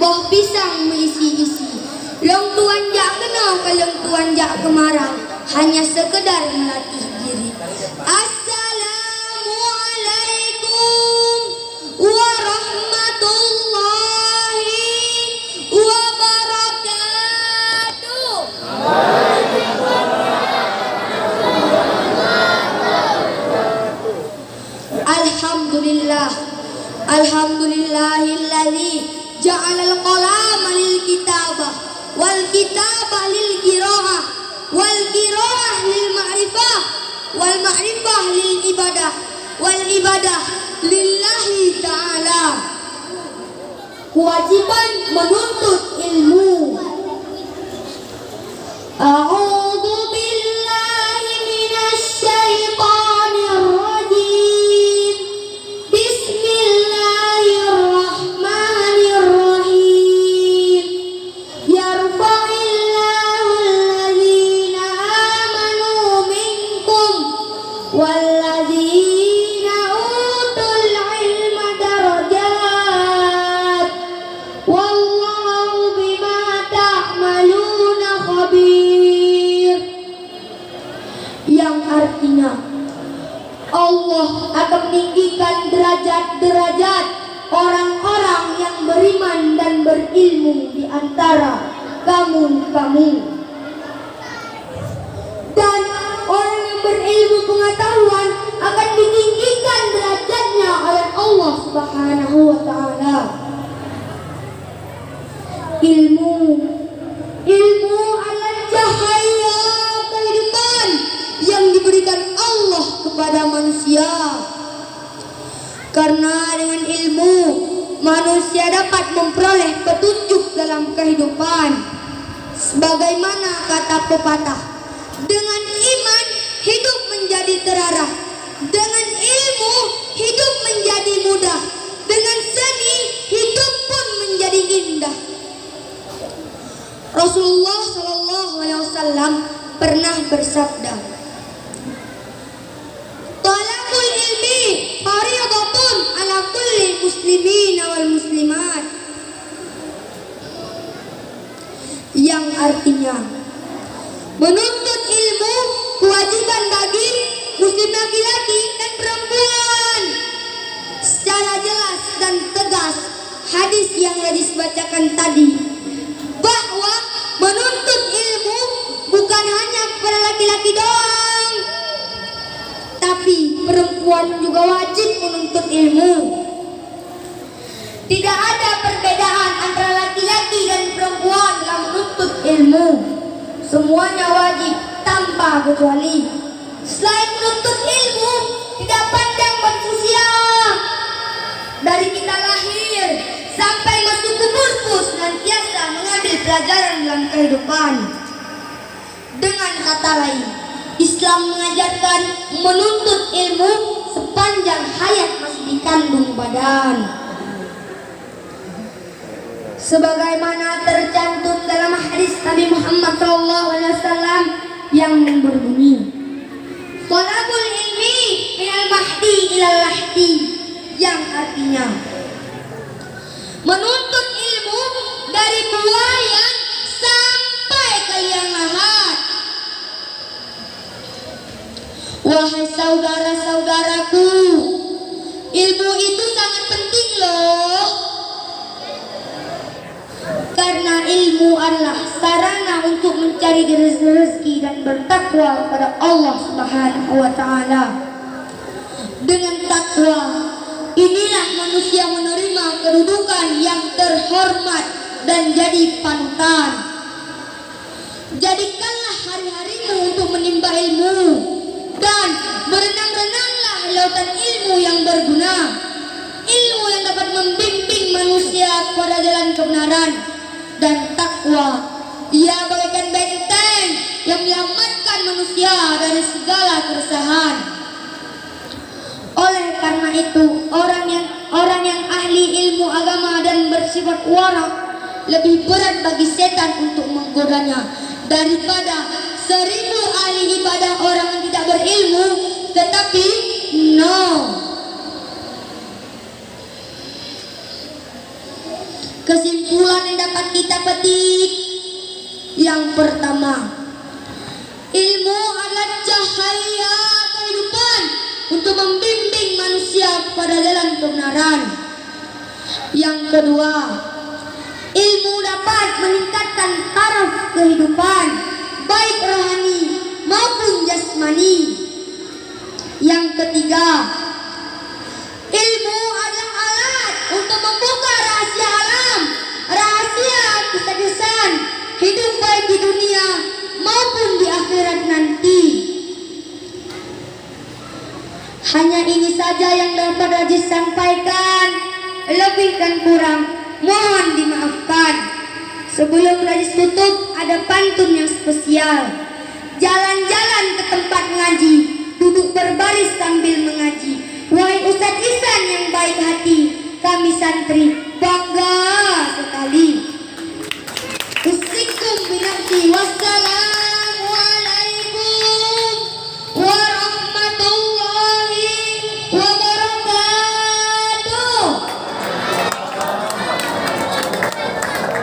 boh pisang mengisi-isi. Long tuan jak kenal kalau tuan jak kemarang, hanya sekedar melatih diri. Assalamualaikum warahmatullahi wabarakatuh. Alhamdulillah, alhamdulillahilladzi ja'alal qalama lil kitabah wal kitabah lil qiraah wal qiraah lil ma'rifah wal ma'rifah lil ibadah wal ibadah lillahi ta'ala. Kewajiban menuntut ilmu. A'udzu billahi minasy syaithanir rajim. Bismillahirrahmanirrahim. Yarfa'illahu alladzina amanu minkum walladzina utul ilma darajat. Wallahu bima ta'maluna khabir. Yang artinya Allah akan meninggikan derajat-derajat orang-orang yang beriman dan berilmu di antara kamu. Dan orang yang berilmu pengetahuan akan ditinggikan derajatnya oleh Allah Subhanahu wa ta'ala. Ilmu adalah cahaya kehidupan yang diberikan Allah kepada manusia. Karena dengan ilmu manusia dapat memperoleh petunjuk dalam kehidupan. Sebagaimana kata pepatah, dengan iman hidup menjadi terarah, dengan ilmu hidup menjadi mudah, dengan seni hidup pun menjadi indah. Rasulullah SAW pernah bersabda, "Talabul ilmi fardhatun ala kulli muslimin wal muslimat." Yang artinya menuntut ilmu kewajiban bagi muslim laki-laki dan perempuan. Secara jelas dan tegas hadis yang Radis bacakan tadi, bahwa menuntut ilmu bukan hanya kepada laki-laki doang, tapi perempuan juga wajib menuntut ilmu. Tidak ada perbedaan antara laki-laki dan perempuan dalam menuntut ilmu. Semuanya wajib tanpa kecuali. Selain menuntut ilmu, tidak pandang manusia. Dari kita lahir sampai masuk kubur pun senantiasa mengambil pelajaran dalam kehidupan. Dengan kata lain, Islam mengajarkan menuntut ilmu sepanjang hayat masih dikandung badan. Sebagaimana tercantum dalam hadis Nabi Muhammad SAW yang berbunyi, "Talabul ilmi minal mahdi ilal lahdi," yang artinya menuntut ilmu dari buayan sampai ke liang lahat. Wahai saudara-saudaraku, ilmu itu sangat penting loh. Karena ilmu adalah sarana untuk mencari rezeki dan bertakwa kepada Allah Subhanahu wa ta'ala. Dengan takwa inilah manusia menerima kedudukan yang terhormat dan jadi panutan. Jadikanlah hari-harimu untuk menimba ilmu dan berenang-renanglah lautan ilmu yang berguna, ilmu yang dapat membimbing manusia kepada jalan kebenaran dan takwa. Ia bagaikan benteng yang menyelamatkan manusia dari segala keresahan. Oleh karena itu, orang yang ahli ilmu agama dan bersifat warak lebih berat bagi setan untuk menggodanya daripada 1000 ahli ibadah orang yang tidak berilmu tetapi kesimpulan dapat kita petik. Yang pertama, ilmu adalah cahaya kehidupan untuk membimbing manusia pada jalan kebenaran. Yang kedua, ilmu dapat meningkatkan taraf kehidupan, baik rohani maupun jasmani. Yang ketiga, ilmu adalah alat untuk membuka rahasia alam, rahasia kisah-kisah hidup baik di dunia maupun di akhirat nanti. Hanya ini saja yang dapat Aziz sampaikan. Lebih dan kurang mohon dimaafkan. Sebelum Aziz tutup, ada pantun yang spesial. Jalan-jalan ke tempat ngaji, duduk berbaris sambil mengaji. Wahai Ustadz Ihsan yang baik hati, kami santri bangga sekali. Usikum binafsi wassalam.